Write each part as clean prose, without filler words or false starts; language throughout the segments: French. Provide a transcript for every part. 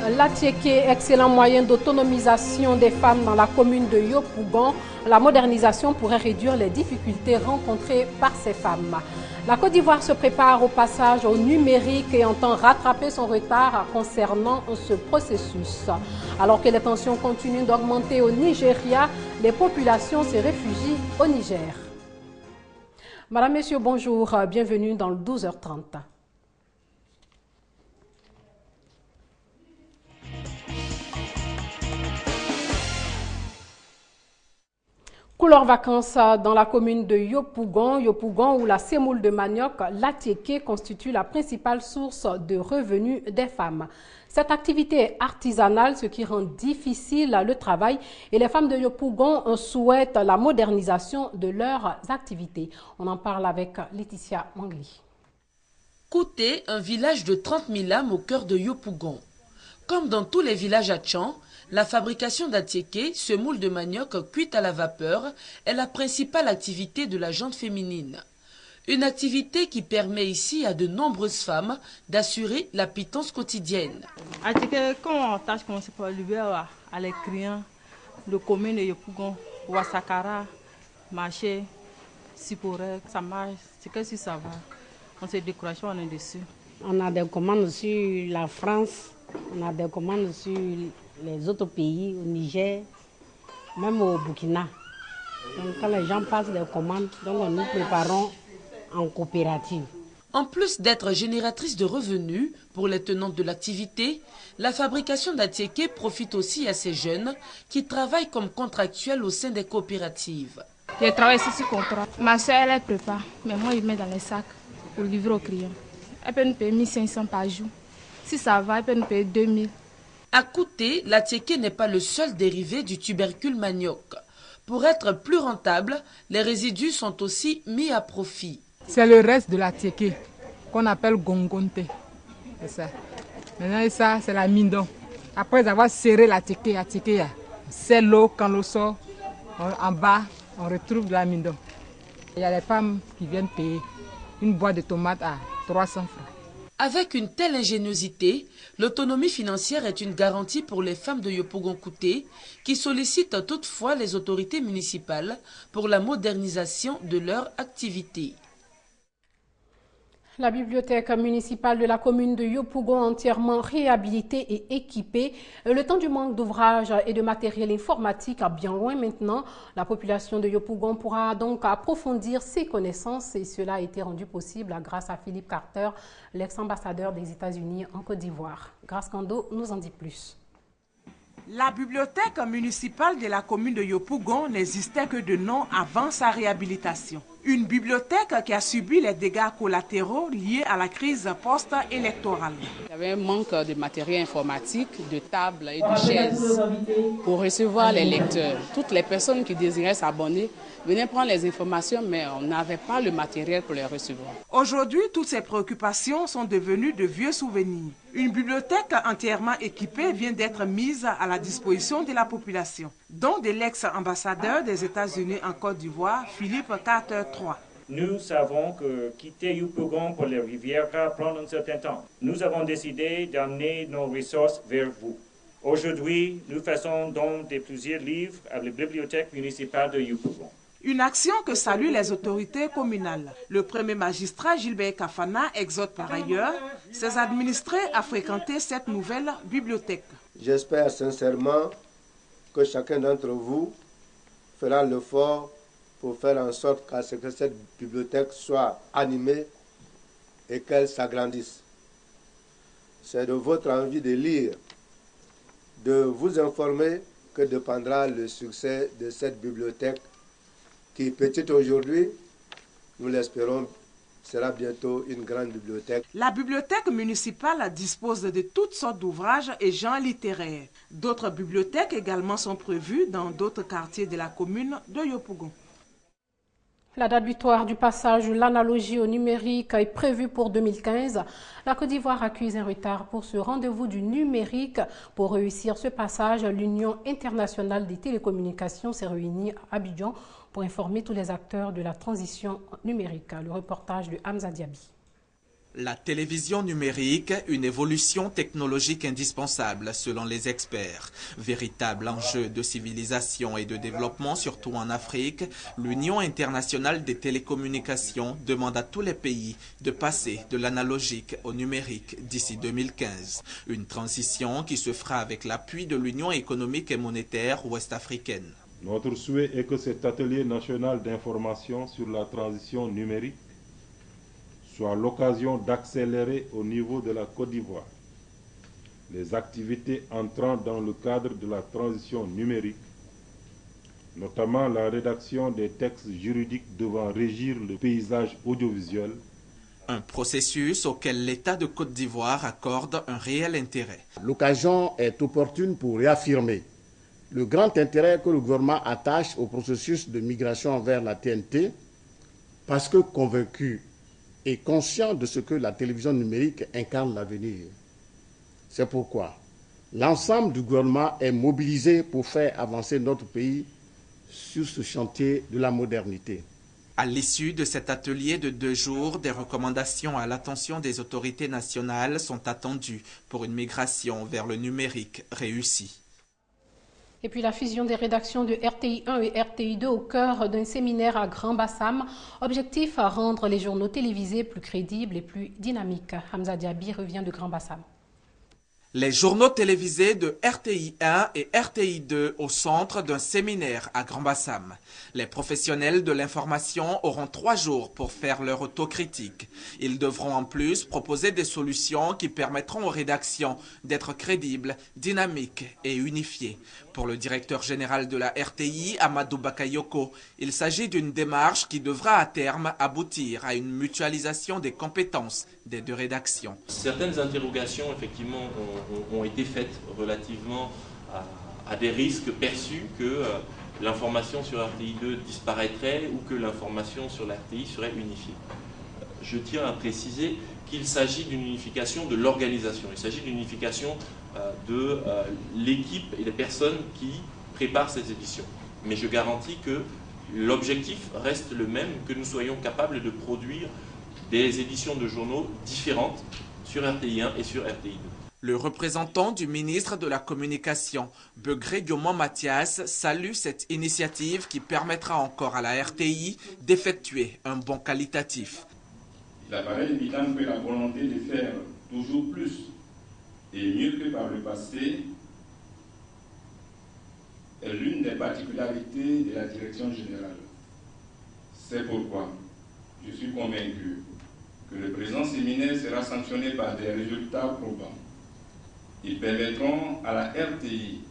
L'Atiéké, excellent moyen d'autonomisation des femmes dans la commune de Yopougon. La modernisation pourrait réduire les difficultés rencontrées par ces femmes. La Côte d'Ivoire se prépare au passage au numérique et entend rattraper son retard concernant ce processus. Alors que les tensions continuent d'augmenter au Nigeria, les populations se réfugient au Niger. Madame, Messieurs, bonjour, bienvenue dans le 12h30. Couleur vacances dans la commune de Yopougon où la semoule de manioc, l'Atiéké, constitue la principale source de revenus des femmes. Cette activité est artisanale, ce qui rend difficile le travail et les femmes de Yopougon souhaitent la modernisation de leurs activités. On en parle avec Laetitia Mangli. Kouté, un village de 30 000 âmes au cœur de Yopougon. Comme dans tous les villages à Tchan, la fabrication d'Atiéké, semoule de manioc cuite à la vapeur, est la principale activité de la gente féminine. Une activité qui permet ici à de nombreuses femmes d'assurer la pitance quotidienne. Atiéké, quand on tâche commencer par l'hiver à les clients de commune de Yopougon, Ouassakara, marché, Siporek, ça marche, c'est que si ça va. On se décourage, on est dessus. On a des commandes sur la France, on a des commandes sur les autres pays, au Niger, même au Burkina. Donc quand les gens passent des commandes, donc nous préparons en coopérative. En plus d'être génératrice de revenus pour les tenantes de l'activité, la fabrication d'Atiéké profite aussi à ces jeunes qui travaillent comme contractuels au sein des coopératives. Je travaille ici sur contrat. Ma soeur, elle prépare, mais moi, je mets dans les sacs pour livrer aux clients. Elle peut nous payer 1500 par jour. Si ça va, elle peut nous payer 2000. À Kouté, l'Atiéké n'est pas le seul dérivé du tubercule manioc. Pour être plus rentable, les résidus sont aussi mis à profit. C'est le reste de l'Atiéké qu'on appelle gongonte. C'est ça. Maintenant, ça, c'est la mindon. Après avoir serré l'Atiéké, c'est l'eau, quand l'eau sort, en bas, on retrouve de la mindon. Il y a les femmes qui viennent payer une boîte de tomates à 300 francs. Avec une telle ingéniosité, l'autonomie financière est une garantie pour les femmes de Yopougon-Kouté qui sollicitent toutefois les autorités municipales pour la modernisation de leur activité. La bibliothèque municipale de la commune de Yopougon entièrement réhabilitée et équipée. Le temps du manque d'ouvrages et de matériel informatique à bien loin maintenant. La population de Yopougon pourra donc approfondir ses connaissances et cela a été rendu possible grâce à Philippe Carter, l'ex-ambassadeur des États-Unis en Côte d'Ivoire. Grace Kando nous en dit plus. La bibliothèque municipale de la commune de Yopougon n'existait que de nom avant sa réhabilitation. Une bibliothèque qui a subi les dégâts collatéraux liés à la crise post-électorale. Il y avait un manque de matériel informatique, de tables et de chaises pour recevoir les lecteurs. Toutes les personnes qui désiraient s'abonner venaient prendre les informations, mais on n'avait pas le matériel pour les recevoir. Aujourd'hui, toutes ces préoccupations sont devenues de vieux souvenirs. Une bibliothèque entièrement équipée vient d'être mise à la disposition de la population, dont de l'ex-ambassadeur des États-Unis en Côte d'Ivoire, Philippe Carter III. Nous savons que quitter Yopougon pour les rivières prend un certain temps. Nous avons décidé d'amener nos ressources vers vous. Aujourd'hui, nous faisons don de plusieurs livres à la bibliothèque municipale de Yopougon. Une action que saluent les autorités communales. Le premier magistrat Gilbert Kafana exhorte par ailleurs ses administrés à fréquenter cette nouvelle bibliothèque. J'espère sincèrement que chacun d'entre vous fera l'effort pour faire en sorte que cette bibliothèque soit animée et qu'elle s'agrandisse. C'est de votre envie de lire, de vous informer que dépendra le succès de cette bibliothèque qui, petite aujourd'hui, nous l'espérons, sera bientôt une grande bibliothèque. La bibliothèque municipale dispose de toutes sortes d'ouvrages et genres littéraires. D'autres bibliothèques également sont prévues dans d'autres quartiers de la commune de Yopougon. La date butoir du passage de l'analogie au numérique est prévue pour 2015. La Côte d'Ivoire accuse un retard pour ce rendez-vous du numérique. Pour réussir ce passage, l'Union internationale des télécommunications s'est réunie à Abidjan pour informer tous les acteurs de la transition numérique. Le reportage de Hamza Diaby. La télévision numérique, une évolution technologique indispensable selon les experts. Véritable enjeu de civilisation et de développement, surtout en Afrique, l'Union internationale des télécommunications demande à tous les pays de passer de l'analogique au numérique d'ici 2015. Une transition qui se fera avec l'appui de l'Union économique et monétaire ouest-africaine. Notre souhait est que cet atelier national d'information sur la transition numérique soit l'occasion d'accélérer au niveau de la Côte d'Ivoire les activités entrant dans le cadre de la transition numérique, notamment la rédaction des textes juridiques devant régir le paysage audiovisuel. Un processus auquel l'État de Côte d'Ivoire accorde un réel intérêt. L'occasion est opportune pour réaffirmer le grand intérêt que le gouvernement attache au processus de migration vers la TNT, parce que convaincu et conscient de ce que la télévision numérique incarne l'avenir. C'est pourquoi l'ensemble du gouvernement est mobilisé pour faire avancer notre pays sur ce chantier de la modernité. À l'issue de cet atelier de 2 jours, des recommandations à l'attention des autorités nationales sont attendues pour une migration vers le numérique réussie. Et puis la fusion des rédactions de RTI 1 et RTI 2 au cœur d'un séminaire à Grand-Bassam. Objectif à rendre les journaux télévisés plus crédibles et plus dynamiques. Hamza Diaby revient de Grand-Bassam. Les journaux télévisés de RTI 1 et RTI 2 au centre d'un séminaire à Grand-Bassam. Les professionnels de l'information auront 3 jours pour faire leur autocritique. Ils devront en plus proposer des solutions qui permettront aux rédactions d'être crédibles, dynamiques et unifiées. Pour le directeur général de la RTI, Amadou Bakayoko, il s'agit d'une démarche qui devra à terme aboutir à une mutualisation des compétences des 2 rédactions. Certaines interrogations, effectivement, ont été faites relativement à des risques perçus que l'information sur RTI 2 disparaîtrait ou que l'information sur l'RTI serait unifiée. Je tiens à préciser qu'il s'agit d'une unification de l'organisation. Il s'agit d'une unification de l'équipe et des personnes qui préparent ces éditions. Mais je garantis que l'objectif reste le même, que nous soyons capables de produire des éditions de journaux différentes sur RTI 1 et sur RTI 2. Le représentant du ministre de la Communication, Begré Diomon Mathias, salue cette initiative qui permettra encore à la RTI d'effectuer un bond qualitatif. Il apparaît évident que la volonté de faire toujours plus et mieux que par le passé est l'une des particularités de la direction générale. C'est pourquoi je suis convaincu que le présent séminaire sera sanctionné par des résultats probants. Ils permettront à la RTI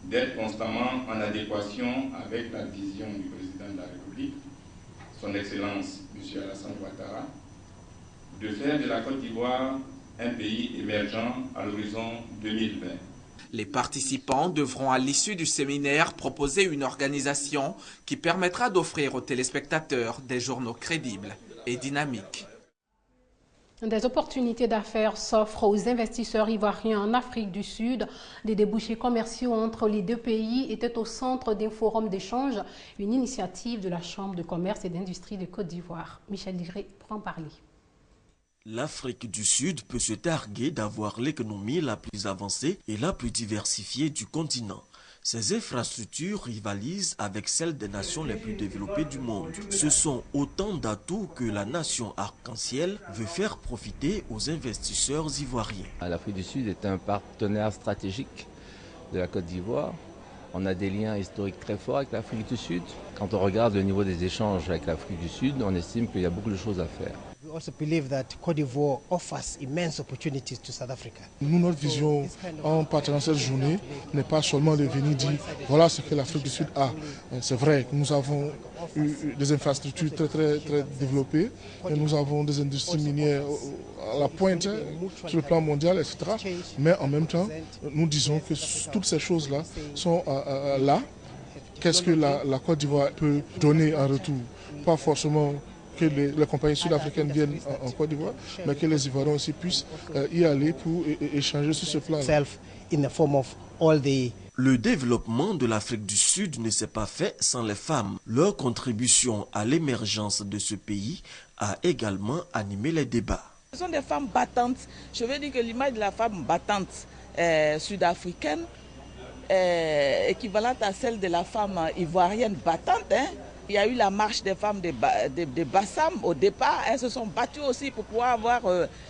d'être constamment en adéquation avec la vision du président de la République, son Excellence M. Alassane Ouattara, de faire de la Côte d'Ivoire un pays émergent à l'horizon 2020. Les participants devront à l'issue du séminaire proposer une organisation qui permettra d'offrir aux téléspectateurs des journaux crédibles et dynamiques. Des opportunités d'affaires s'offrent aux investisseurs ivoiriens en Afrique du Sud. Des débouchés commerciaux entre les 2 pays étaient au centre d'un forum d'échange, une initiative de la Chambre de commerce et d'industrie de Côte d'Ivoire. Michel Diré pour en parler. L'Afrique du Sud peut se targuer d'avoir l'économie la plus avancée et la plus diversifiée du continent. Ces infrastructures rivalisent avec celles des nations les plus développées du monde. Ce sont autant d'atouts que la nation arc-en-ciel veut faire profiter aux investisseurs ivoiriens. L'Afrique du Sud est un partenaire stratégique de la Côte d'Ivoire. On a des liens historiques très forts avec l'Afrique du Sud. Quand on regarde le niveau des échanges avec l'Afrique du Sud, on estime qu'il y a beaucoup de choses à faire. We also believe that Côte d'Ivoire offers immense opportunities to South Africa. Nous, notre vision en partageant cette journée n'est pas seulement de venir dire voilà ce que l'Afrique du Sud a. C'est vrai que nous avons eu des infrastructures très développées, et nous avons des industries minières à la pointe sur le plan mondial, etc. Mais en même temps, nous disons que toutes ces choses-là sont là. Qu'est-ce que la Côte d'Ivoire peut donner en retour? Pas forcément que les compagnies sud-africaines viennent en Côte d'Ivoire, mais que les Ivoiriens aussi puissent y aller pour échanger sur ce plan. Le développement de l'Afrique du Sud ne s'est pas fait sans les femmes. Leur contribution à l'émergence de ce pays a également animé les débats. Ce sont des femmes battantes. Je veux dire que l'image de la femme battante sud-africaine est équivalente à celle de la femme ivoirienne battante. Il y a eu la marche des femmes de Bassam au départ. Elles se sont battues aussi pour pouvoir avoir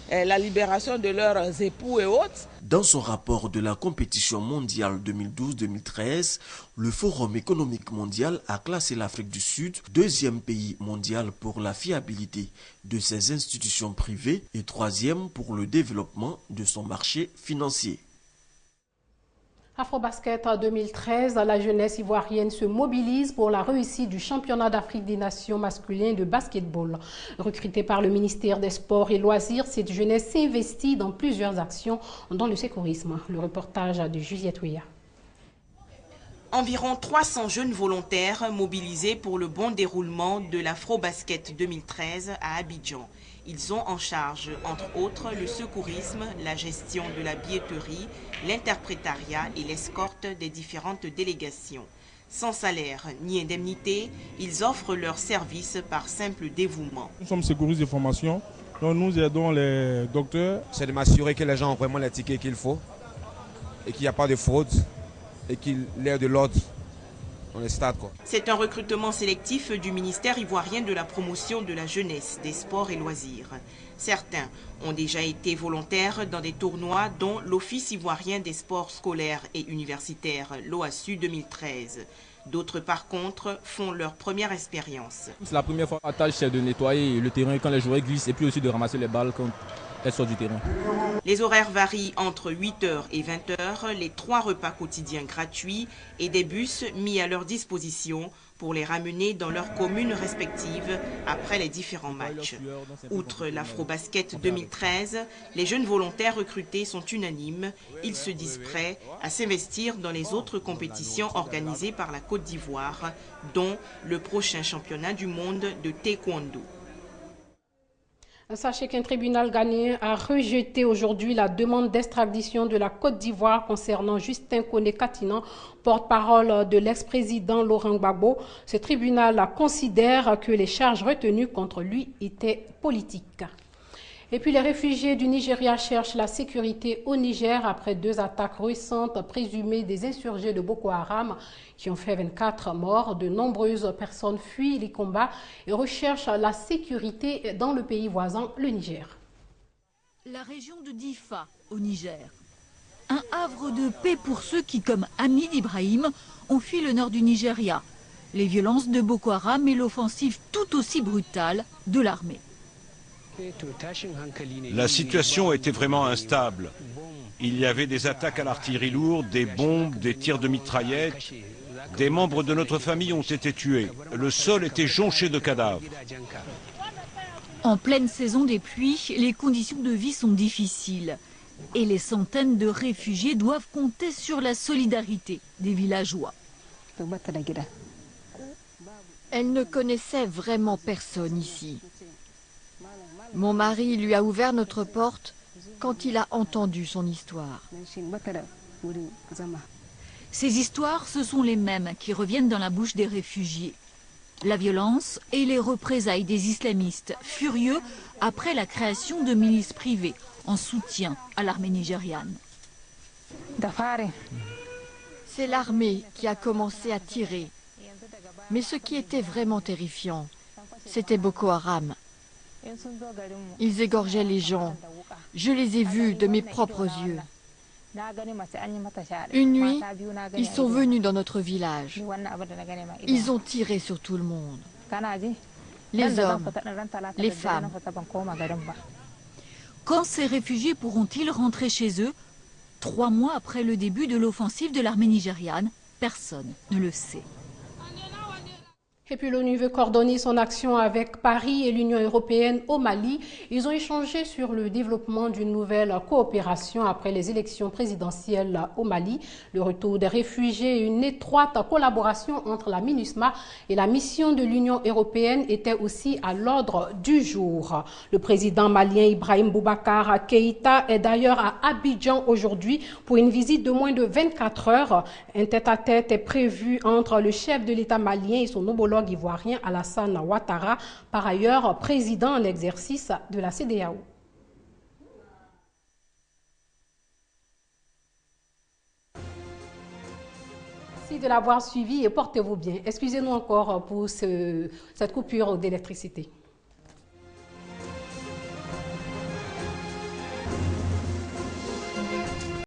la libération de leurs époux et autres. Dans son rapport de la compétition mondiale 2012-2013, le Forum économique mondial a classé l'Afrique du Sud deuxième pays mondial pour la fiabilité de ses institutions privées et troisième pour le développement de son marché financier. Afrobasket 2013, la jeunesse ivoirienne se mobilise pour la réussite du championnat d'Afrique des Nations masculin de basketball. Recrutée par le ministère des Sports et Loisirs, cette jeunesse s'investit dans plusieurs actions, dont le secourisme. Le reportage de Juliette Ouya. Environ 300 jeunes volontaires mobilisés pour le bon déroulement de l'Afrobasket 2013 à Abidjan. Ils ont en charge, entre autres, le secourisme, la gestion de la billetterie, l'interprétariat et l'escorte des différentes délégations. Sans salaire ni indemnité, ils offrent leurs services par simple dévouement. Nous sommes secouristes de formation, donc nous aidons les docteurs. C'est de m'assurer que les gens ont vraiment les tickets qu'il faut et qu'il n'y a pas de fraude et qu'il y ait de l'ordre. C'est un recrutement sélectif du ministère ivoirien de la promotion de la jeunesse, des sports et loisirs. Certains ont déjà été volontaires dans des tournois dont l'Office ivoirien des sports scolaires et universitaires, l'OASU 2013. D'autres, par contre, font leur première expérience. La première fois, la tâche, c'est de nettoyer le terrain quand les joueurs glissent et puis aussi de ramasser les balles quand elles sortent du terrain. Les horaires varient entre 8h et 20h, les 3 repas quotidiens gratuits et des bus mis à leur disposition pour les ramener dans leurs communes respectives après les différents matchs. Outre l'Afrobasket 2013, les jeunes volontaires recrutés sont unanimes. Ils se disent prêts à s'investir dans les autres compétitions organisées par la Côte d'Ivoire, dont le prochain championnat du monde de taekwondo. Sachez qu'un tribunal ghanéen a rejeté aujourd'hui la demande d'extradition de la Côte d'Ivoire concernant Justin Koné-Katinan, porte-parole de l'ex-président Laurent Gbagbo. Ce tribunal considère que les charges retenues contre lui étaient politiques. Et puis les réfugiés du Nigeria cherchent la sécurité au Niger après 2 attaques récentes présumées des insurgés de Boko Haram qui ont fait 24 morts. De nombreuses personnes fuient les combats et recherchent la sécurité dans le pays voisin, le Niger. La région de Difa, au Niger. Un havre de paix pour ceux qui, comme Hamid Ibrahim, ont fui le nord du Nigeria. Les violences de Boko Haram et l'offensive tout aussi brutale de l'armée. La situation était vraiment instable. Il y avait des attaques à l'artillerie lourde, des bombes, des tirs de mitraillettes. Des membres de notre famille ont été tués. Le sol était jonché de cadavres. En pleine saison des pluies, les conditions de vie sont difficiles. Et les centaines de réfugiés doivent compter sur la solidarité des villageois. Elle ne connaissait vraiment personne ici. Mon mari lui a ouvert notre porte quand il a entendu son histoire. Ces histoires, ce sont les mêmes qui reviennent dans la bouche des réfugiés. La violence et les représailles des islamistes furieux après la création de milices privées en soutien à l'armée nigériane. C'est l'armée qui a commencé à tirer. Mais ce qui était vraiment terrifiant, c'était Boko Haram. Ils égorgeaient les gens. Je les ai vus de mes propres yeux. Une nuit, ils sont venus dans notre village. Ils ont tiré sur tout le monde. Les hommes, les femmes. Quand ces réfugiés pourront-ils rentrer chez eux? 3 mois après le début de l'offensive de l'armée nigériane, personne ne le sait. Et puis l'ONU veut coordonner son action avec Paris et l'Union européenne au Mali. Ils ont échangé sur le développement d'une nouvelle coopération après les élections présidentielles au Mali, le retour des réfugiés et une étroite collaboration entre la MINUSMA et la mission de l'Union européenne étaient aussi à l'ordre du jour. Le président malien Ibrahim Boubacar Keïta est d'ailleurs à Abidjan aujourd'hui pour une visite de moins de 24 heures. Un tête-à-tête est prévu entre le chef de l'État malien et son homologue ivoirien Alassane Ouattara, par ailleurs président en exercice de la CEDEAO. Merci de l'avoir suivi et portez-vous bien. Excusez-nous encore pour cette coupure d'électricité.